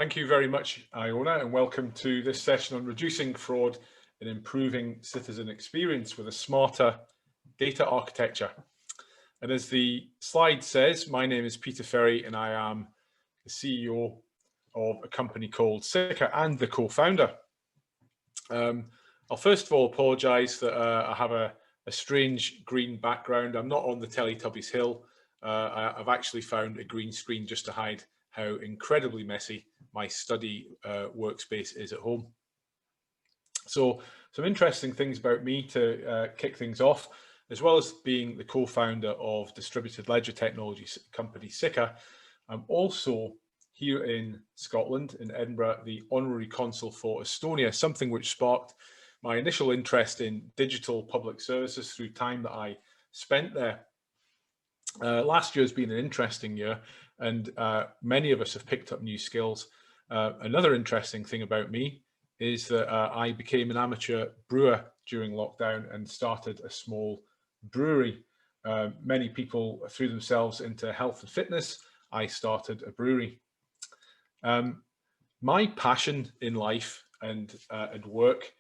Thank you very much, Iona, and welcome to this session on reducing fraud and improving citizen experience with a smarter data architecture. And as the slide says, my name is Peter Ferry and I am the CEO of a company called Sikka and the co-founder. I'll first of all apologise that I have a strange green background. I'm not on the Teletubbies hill. I've actually found a green screen just to hide how incredibly messy my study workspace is at home. So some interesting things about me to kick things off, as well as being the co-founder of distributed ledger technology company Sikka. I'm also here in Scotland, in Edinburgh, the honorary consul for Estonia, something which sparked my initial interest in digital public services through time that I spent there. Last year has been an interesting year, and many of us have picked up new skills. Another interesting thing about me is that I became an amateur brewer during lockdown and started a small brewery. Many people threw themselves into health and fitness. I started a brewery. My passion in life and work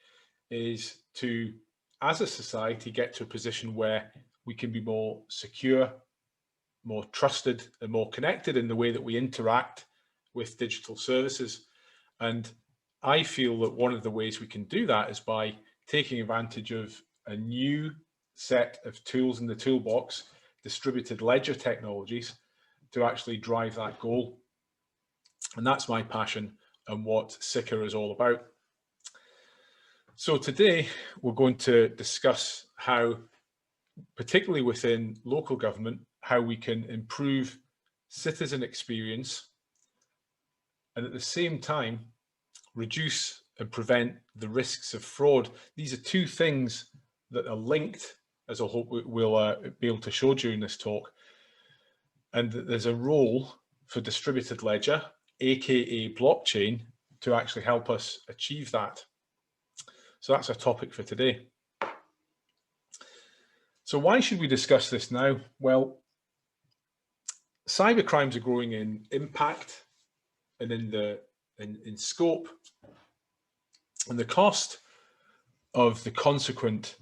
is to, as a society, get to a position where we can be more secure, more trusted and more connected in the way that we interact with digital services. And I feel that one of the ways we can do that is by taking advantage of a new set of tools in the toolbox, distributed ledger technologies, to actually drive that goal. And that's my passion and what Sikka is all about. So today we're going to discuss how, particularly within local government, how we can improve citizen experience and at the same time reduce and prevent the risks of fraud. These are two things that are linked, as I hope we'll be able to show during this talk. And there's a role for distributed ledger, aka blockchain, to actually help us achieve that. So that's our topic for today. So why should we discuss this now? Well, cybercrimes are growing in impact and in scope, and the cost of the consequent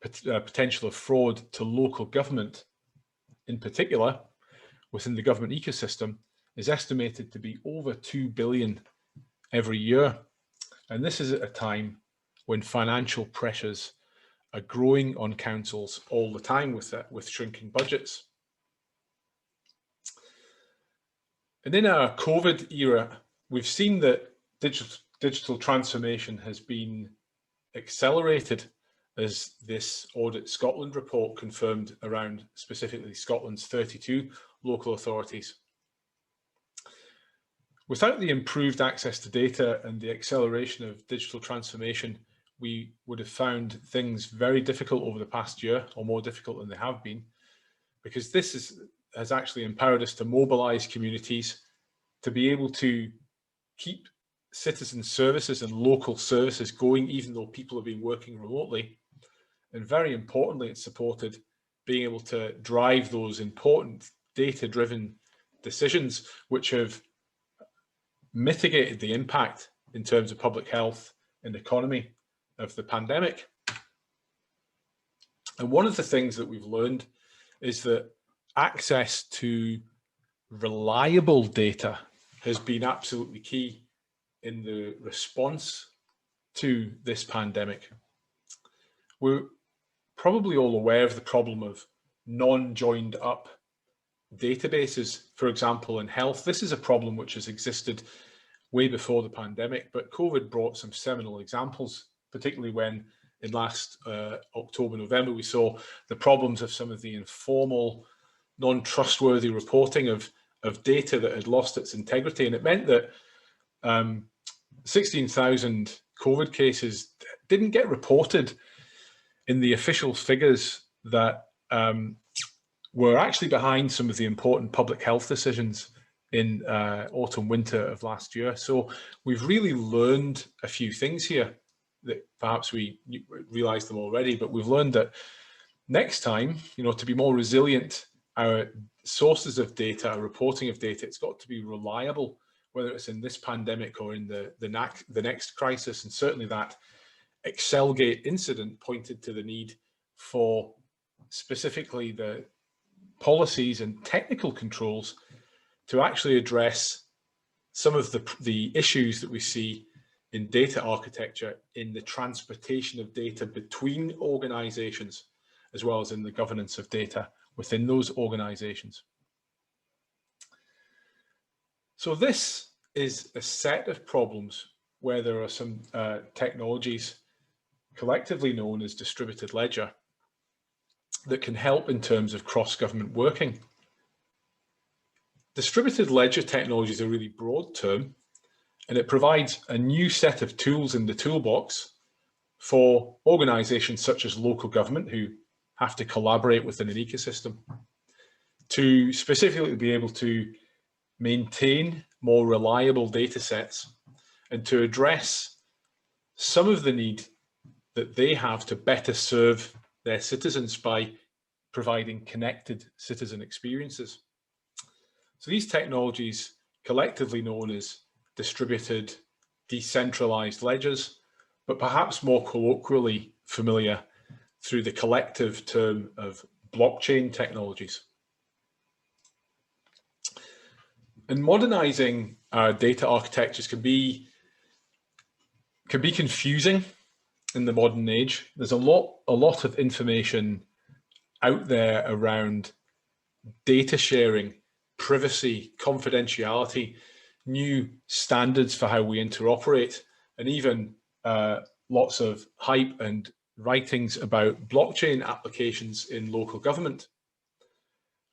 potential of fraud to local government, in particular within the government ecosystem, is estimated to be over 2 billion every year. And this is at a time when financial pressures are growing on councils all the time with shrinking budgets. And in our COVID era, we've seen that digital transformation has been accelerated, as this Audit Scotland report confirmed around specifically Scotland's 32 local authorities. Without the improved access to data and the acceleration of digital transformation, we would have found things very difficult over the past year, or more difficult than they have been, because this has actually empowered us to mobilize communities to be able to keep citizen services and local services going, even though people have been working remotely. And very importantly, it's supported being able to drive those important data-driven decisions, which have mitigated the impact in terms of public health and economy of the pandemic. And one of the things that we've learned is that access to reliable data has been absolutely key in the response to this pandemic. We're probably all aware of the problem of non-joined up databases, for example, in health. This is a problem which has existed way before the pandemic, but COVID brought some seminal examples, particularly when in last October, November, we saw the problems of some of the informal, non-trustworthy reporting of data that had lost its integrity. And it meant that 16,000 COVID cases didn't get reported in the official figures that were actually behind some of the important public health decisions in autumn, winter of last year. So we've really learned a few things here that perhaps we realized them already, but we've learned that next time, to be more resilient, our sources of data, our reporting of data, it's got to be reliable. whether it's in this pandemic or in the next crisis. And certainly that Excelgate incident pointed to the need for specifically the policies and technical controls to actually address some of the issues that we see in data architecture in the transportation of data between organizations, as well as in the governance of data within those organizations. So this is a set of problems where there are some technologies collectively known as distributed ledger that can help in terms of cross-government working. Distributed ledger technology is a really broad term, and it provides a new set of tools in the toolbox for organizations such as local government, who have to collaborate within an ecosystem, to specifically be able to maintain more reliable data sets and to address some of the need that they have to better serve their citizens by providing connected citizen experiences. So these technologies, collectively known as distributed, decentralized ledgers, but perhaps more colloquially familiar through the collective term of blockchain technologies. And modernizing our data architectures can be confusing in the modern age. There's a lot of information out there around data sharing, privacy, confidentiality, new standards for how we interoperate, and even lots of hype and writings about blockchain applications in local government.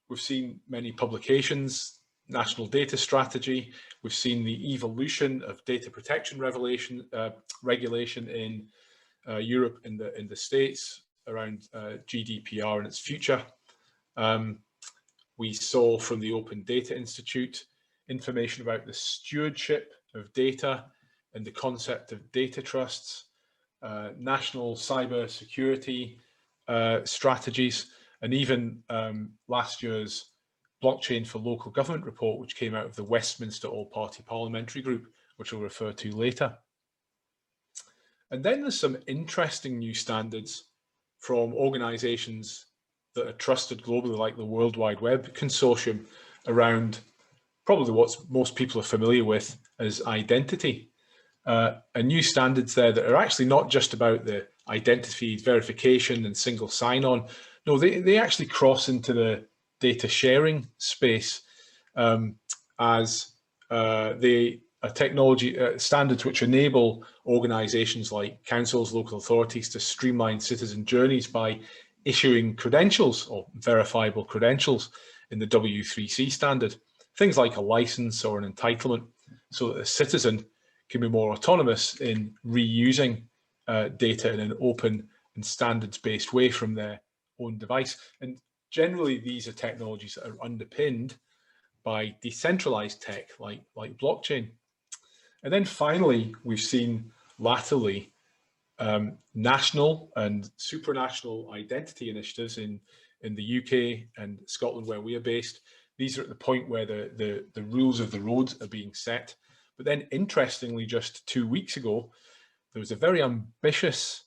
We've seen many publications, national data strategy. We've seen the evolution of data protection regulation in Europe and in the States around GDPR and its future. We saw from the Open Data Institute information about the stewardship of data and the concept of data trusts, national cyber security strategies, and even last year's Blockchain for Local Government report, which came out of the Westminster All-Party Parliamentary Group, which we'll refer to later. And then there's some interesting new standards from organizations that are trusted globally, like the World Wide Web Consortium, around probably what most people are familiar with as identity. And new standards there that are actually not just about the identity verification and single sign-on. No, they actually cross into the data sharing space as technology standards which enable organizations like councils, local authorities to streamline citizen journeys by issuing credentials or verifiable credentials in the W3C standard, things like a license or an entitlement, so that a citizen can be more autonomous in reusing data in an open and standards-based way from their own device. And generally, these are technologies that are underpinned by decentralized tech like blockchain. And then finally, we've seen latterly national and supranational identity initiatives in the UK and Scotland, where we are based. These are at the point where the rules of the road are being set. But then interestingly, just 2 weeks ago, there was a very ambitious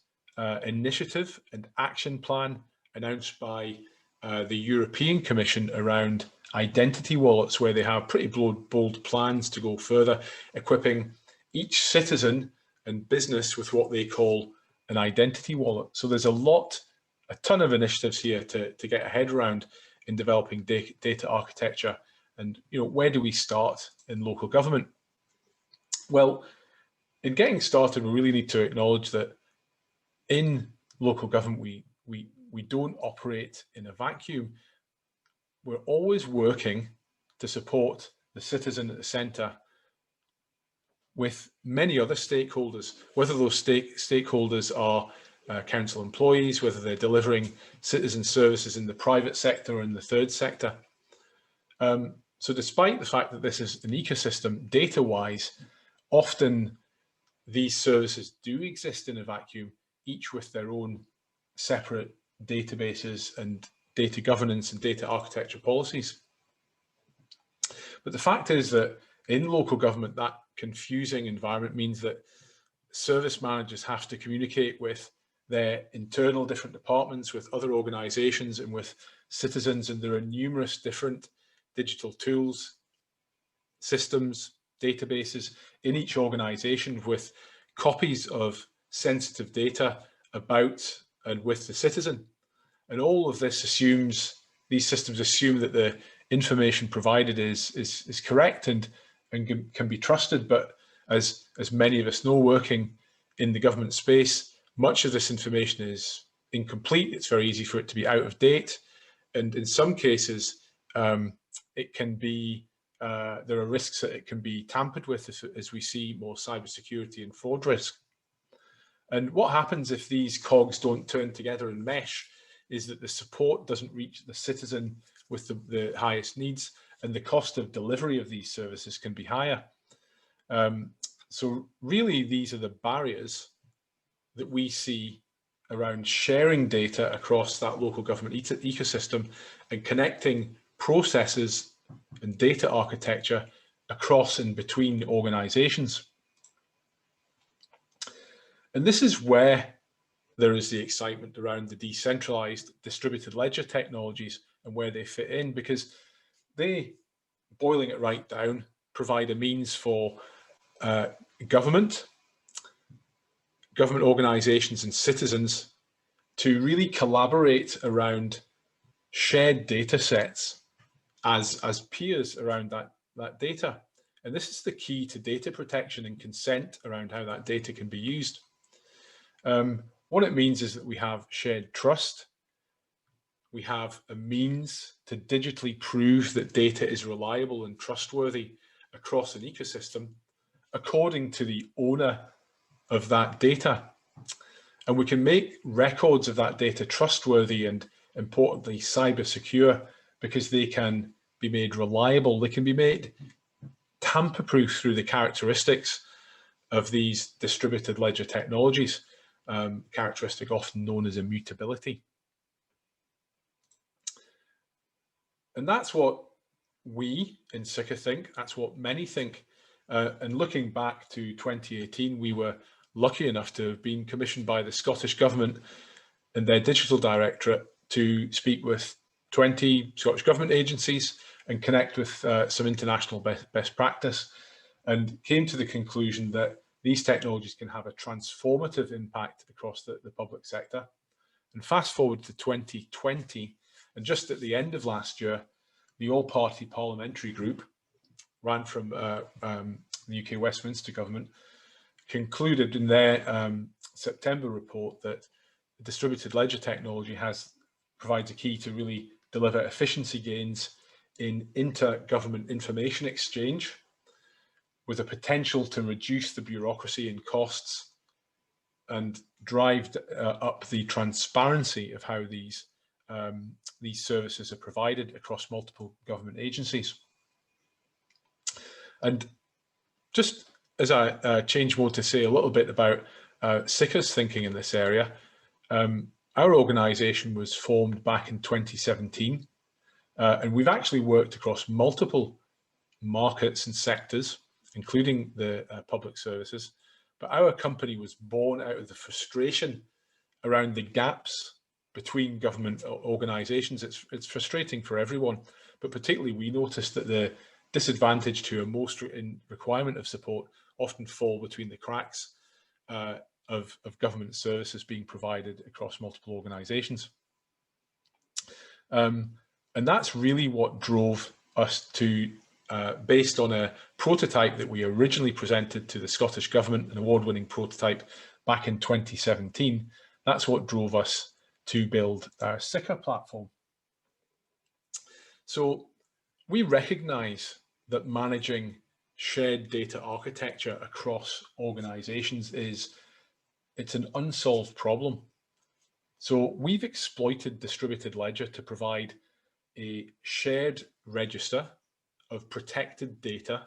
initiative and action plan announced by the European Commission around identity wallets, where they have pretty bold plans to go further, equipping each citizen and business with what they call an identity wallet. So there's a ton of initiatives here to get a head around in developing data architecture. And where do we start in local government? Well, in getting started, we really need to acknowledge that in local government, we don't operate in a vacuum. We're always working to support the citizen at the centre with many other stakeholders, whether those stakeholders are council employees, whether they're delivering citizen services in the private sector or in the third sector. So despite the fact that this is an ecosystem, data-wise, often these services do exist in a vacuum, each with their own separate databases and data governance and data architecture policies. But the fact is that in local government, that confusing environment means that service managers have to communicate with their internal different departments, with other organizations, and with citizens. And there are numerous different digital tools, systems, databases in each organization with copies of sensitive data about and with the citizen. And all of this assumes, these systems assume that the information provided is correct and can be trusted. But as many of us know, working in the government space, much of this information is incomplete. It's very easy for it to be out of date. And in some cases, it can be, there are risks that it can be tampered with as we see more cybersecurity and fraud risk. And what happens if these cogs don't turn together and mesh is that the support doesn't reach the citizen with the highest needs, and the cost of delivery of these services can be higher. So really, these are the barriers that we see around sharing data across that local government ecosystem and connecting processes and data architecture across and between organizations. And this is where there is the excitement around the decentralized distributed ledger technologies and where they fit in, because they, boiling it right down, provide a means for government organizations and citizens to really collaborate around shared data sets as peers around that data. And this is the key to data protection and consent around how that data can be used. What it means is that we have shared trust. We have a means to digitally prove that data is reliable and trustworthy across an ecosystem according to the owner of that data. And we can make records of that data trustworthy and, importantly, cyber secure, because they can be made reliable. They can be made tamper-proof through the characteristics of these distributed ledger technologies, characteristic often known as immutability. And that's what we in Sikka think, that's what many think. And looking back to 2018, we were lucky enough to have been commissioned by the Scottish Government and their Digital Directorate to speak with 20 Scottish Government agencies and connect with some international best practice, and came to the conclusion that these technologies can have a transformative impact across the public sector. And fast forward to 2020, and just at the end of last year, the all-party parliamentary group, ran from the UK Westminster Government, concluded in their September report that distributed ledger technology provides a key to really deliver efficiency gains in inter-government information exchange, with a potential to reduce the bureaucracy and costs and drive up the transparency of how these services are provided across multiple government agencies. And just as I change mode to say a little bit about Sikka's thinking in this area, our organisation was formed back in 2017, and we've actually worked across multiple markets and sectors, including the public services. But our company was born out of the frustration around the gaps between government organisations. It's frustrating for everyone, but particularly we noticed that the disadvantage to a most requirement of support often fall between the cracks of government services being provided across multiple organisations. And that's really what drove us to, based on a prototype that we originally presented to the Scottish Government, an award-winning prototype back in 2017, that's what drove us to build our Sikka platform. So we recognise that managing shared data architecture across organisations it's an unsolved problem. So we've exploited distributed ledger to provide a shared register of protected data,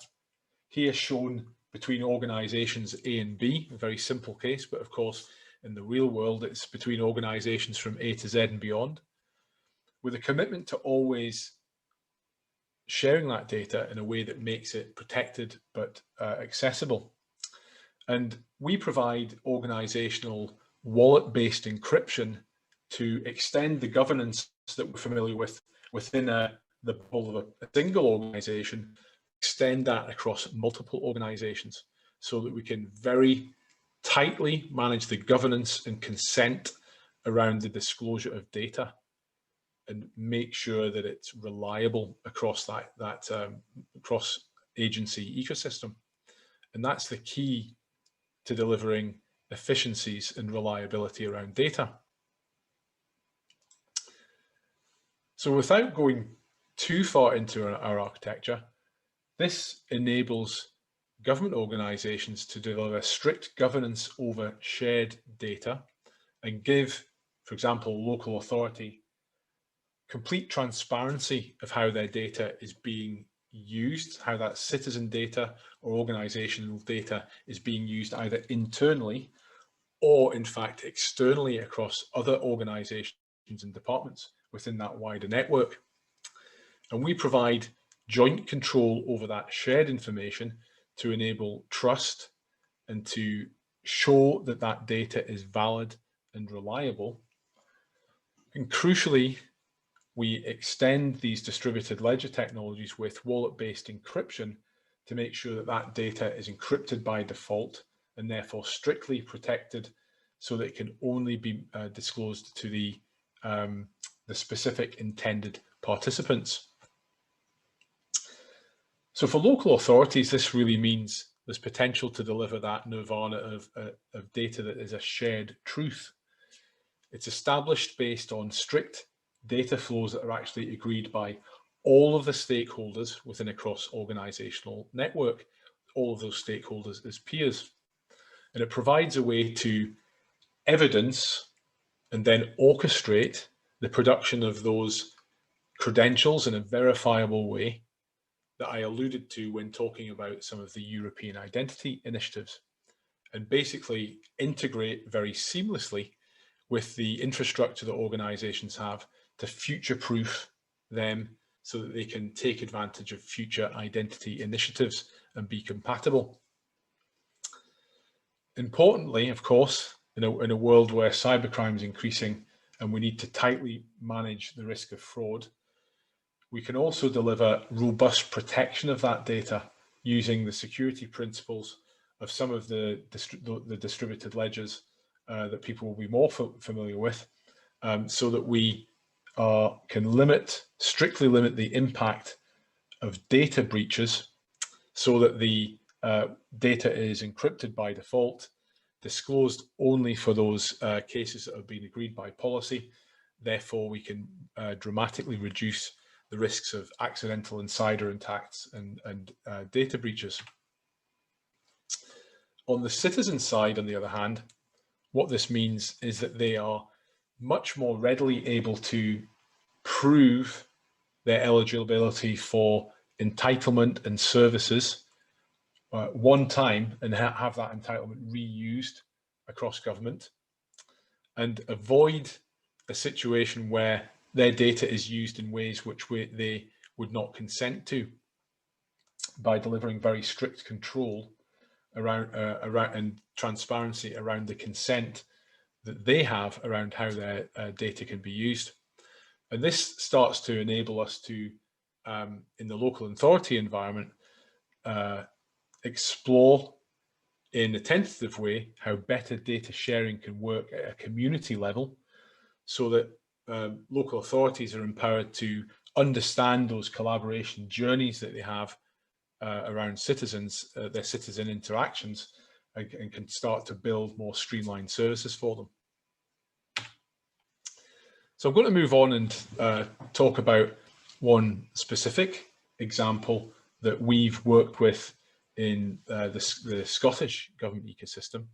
here shown between organisations A and B, a very simple case, but of course in the real world it's between organisations from A to Z and beyond, with a commitment to always sharing that data in a way that makes it protected but accessible. And we provide organizational wallet-based encryption to extend the governance that we're familiar with within the bubble of a single organization, extend that across multiple organizations so that we can very tightly manage the governance and consent around the disclosure of data and make sure that it's reliable across that cross agency ecosystem. And that's the key to delivering efficiencies and reliability around data. So without going too far into our architecture, this enables government organizations to deliver strict governance over shared data and give, for example, local authority complete transparency of how their data is being used, how that citizen data or organizational data is being used either internally or in fact externally across other organizations and departments within that wider network. And we provide joint control over that shared information to enable trust and to show that that data is valid and reliable. And crucially, we extend these distributed ledger technologies with wallet-based encryption to make sure that that data is encrypted by default and therefore strictly protected so that it can only be disclosed to the specific intended participants. So for local authorities, this really means there's potential to deliver that nirvana of data that is a shared truth. It's established based on strict data flows that are actually agreed by all of the stakeholders within a cross-organizational network, all of those stakeholders as peers. And it provides a way to evidence and then orchestrate the production of those credentials in a verifiable way that I alluded to when talking about some of the European identity initiatives, and basically integrate very seamlessly with the infrastructure that organizations have to future-proof them so that they can take advantage of future identity initiatives and be compatible. Importantly, of course, in a world where cybercrime is increasing and we need to tightly manage the risk of fraud, we can also deliver robust protection of that data using the security principles of some of the distributed ledgers that people will be more familiar with, so that we can strictly limit the impact of data breaches so that the data is encrypted by default, disclosed only for those cases that have been agreed by policy. Therefore, we can dramatically reduce the risks of accidental insider attacks and data breaches. On the citizen side, on the other hand, what this means is that they are much more readily able to prove their eligibility for entitlement and services one time and have that entitlement reused across government, and avoid a situation where their data is used in ways which they would not consent to, by delivering very strict control around and transparency around the consent that they have around how their data can be used. And this starts to enable us to, in the local authority environment, explore in a tentative way how better data sharing can work at a community level, so that local authorities are empowered to understand those collaboration journeys that they have around citizens, their citizen interactions, and can start to build more streamlined services for them. So I'm going to move on and talk about one specific example that we've worked with in the Scottish government ecosystem.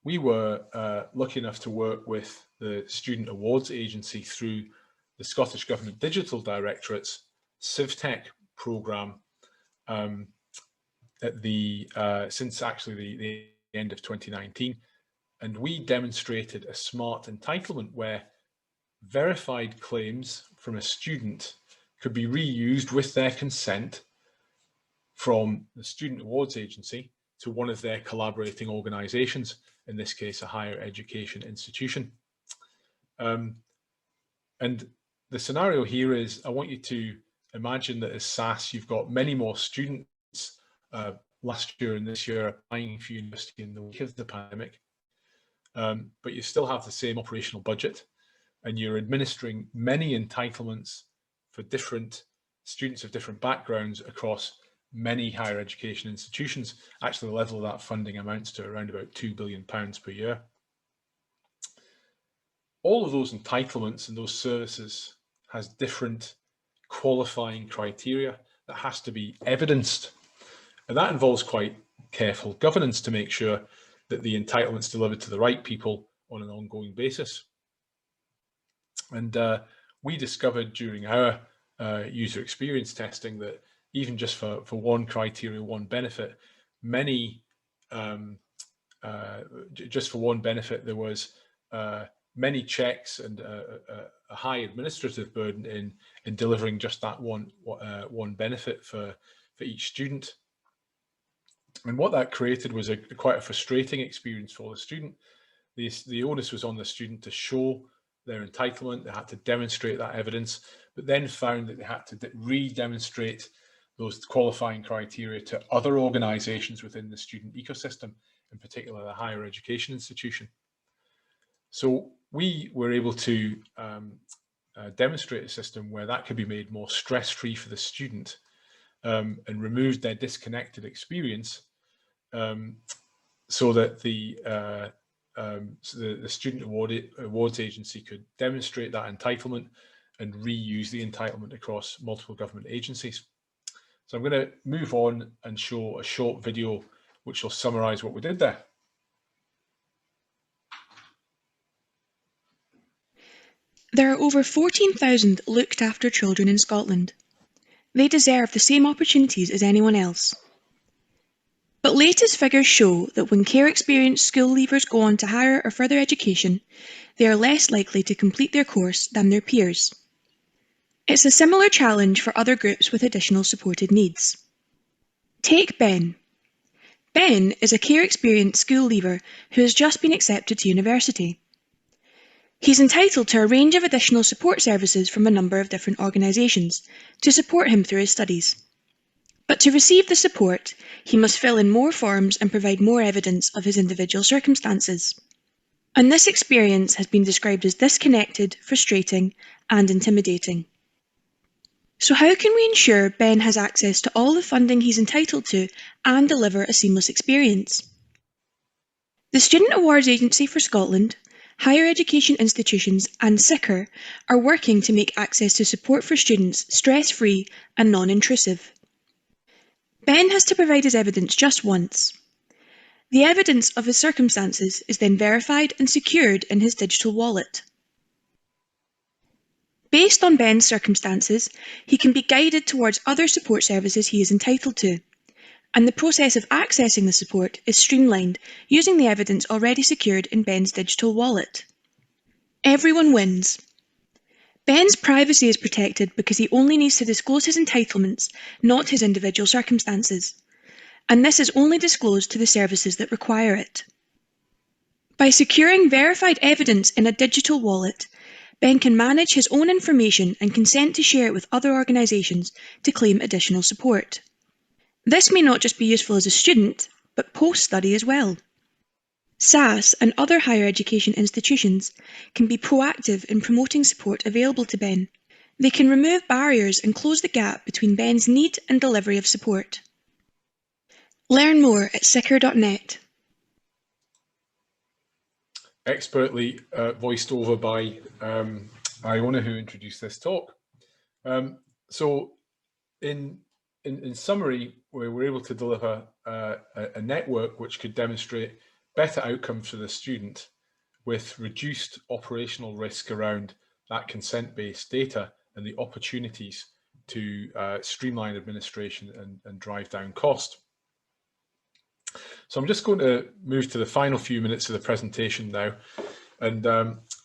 We were lucky enough to work with the Student Awards Agency through the Scottish Government Digital Directorate's CivTech programme since actually the end of 2019. And we demonstrated a smart entitlement where verified claims from a student could be reused with their consent from the Student Awards Agency to one of their collaborating organisations, in this case a higher education institution. And the scenario here is, I want you to imagine that as SAS you've got many more students last year and this year applying for university in the wake of the pandemic, but you still have the same operational budget, and you're administering many entitlements for different students of different backgrounds across many higher education institutions. Actually, the level of that funding amounts to around about £2 billion per year. All of those entitlements and those services has different qualifying criteria that has to be evidenced. And that involves quite careful governance to make sure that the entitlements delivered to the right people on an ongoing basis. And we discovered during our user experience testing that even just for one criteria, one benefit, just for one benefit, there was many checks and a high administrative burden in delivering just that one benefit for each student. And what that created was quite a frustrating experience for the student. The onus was on the student to show their entitlement. They had to demonstrate that evidence, but then found that they had to re-demonstrate those qualifying criteria to other organisations within the student ecosystem, in particular the higher education institution. So we were able to demonstrate a system where that could be made more stress-free for the student and removed their disconnected experience, so that the Student Awards Agency could demonstrate that entitlement and reuse the entitlement across multiple government agencies. So I'm going to move on and show a short video which will summarise what we did there. There are over 14,000 looked after children in Scotland. They deserve the same opportunities as anyone else. But latest figures show that when care experienced school leavers go on to higher or further education, they are less likely to complete their course than their peers. It's a similar challenge for other groups with additional supported needs. Take Ben. Ben is a care experienced school leaver who has just been accepted to university. He's entitled to a range of additional support services from a number of different organisations to support him through his studies. But to receive the support, he must fill in more forms and provide more evidence of his individual circumstances. And this experience has been described as disconnected, frustrating, and intimidating. So how can we ensure Ben has access to all the funding he's entitled to and deliver a seamless experience? The Student Awards Agency for Scotland, higher education institutions and Sikka are working to make access to support for students stress-free and non-intrusive. Ben has to provide his evidence just once. The evidence of his circumstances is then verified and secured in his digital wallet. Based on Ben's circumstances, he can be guided towards other support services he is entitled to, and the process of accessing the support is streamlined using the evidence already secured in Ben's digital wallet. Everyone wins. Ben's privacy is protected because he only needs to disclose his entitlements, not his individual circumstances, and this is only disclosed to the services that require it. By securing verified evidence in a digital wallet, Ben can manage his own information and consent to share it with other organisations to claim additional support. This may not just be useful as a student, but post-study as well. SAS and other higher education institutions can be proactive in promoting support available to Ben. They can remove barriers and close the gap between Ben's need and delivery of support. Learn more at sikka.net. Expertly voiced over by Iona, who introduced this talk. So in summary, we were able to deliver a network which could demonstrate better outcomes for the student with reduced operational risk around that consent-based data and the opportunities to streamline administration and drive down cost. So I'm just going to move to the final few minutes of the presentation now, and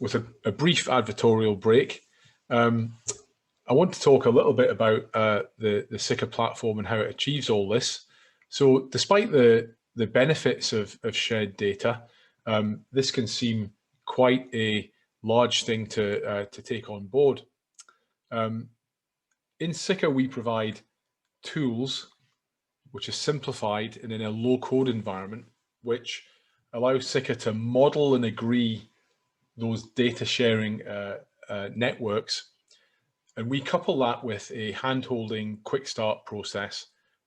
with a brief advertorial break, I want to talk a little bit about the Sikka platform and how it achieves all this. So despite the benefits of shared data, this can seem quite a large thing to take on board. In Sikka, we provide tools which are simplified and in a low-code environment, which allows Sikka to model and agree those data sharing networks. And we couple that with a hand-holding quick start process,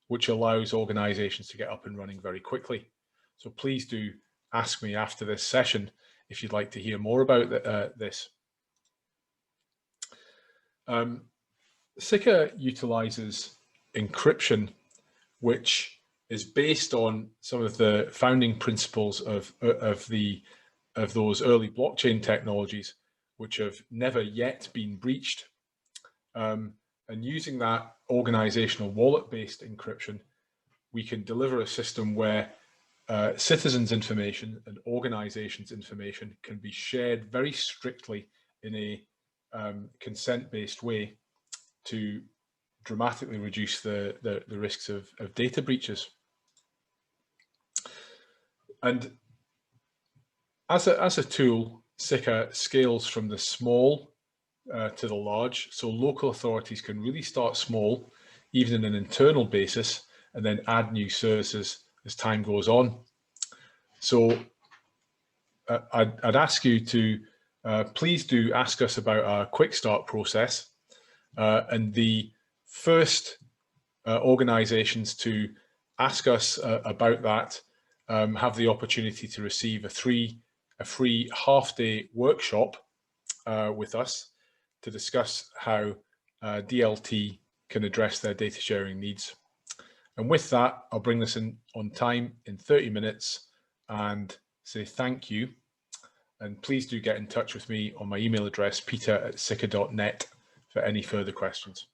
which allows organizations to get up and running very quickly. So please do ask me after this session if you'd like to hear more about this. Sikka utilizes encryption, which is based on some of the founding principles of those early blockchain technologies, which have never yet been breached. And using that organizational wallet-based encryption, we can deliver a system where citizens' information and organizations' information can be shared very strictly in a consent-based way to dramatically reduce the risks of data breaches. And as a tool, Sikka scales from the small to the large. So local authorities can really start small, even in an internal basis, and then add new services as time goes on. So I'd ask you to please do ask us about our quick start process. And the first organizations to ask us about that have the opportunity to receive a free half-day workshop with us to discuss how DLT can address their data sharing needs. And with that, I'll bring this in on time in 30 minutes and say thank you. And please do get in touch with me on my email address, peter@sikka.net, for any further questions.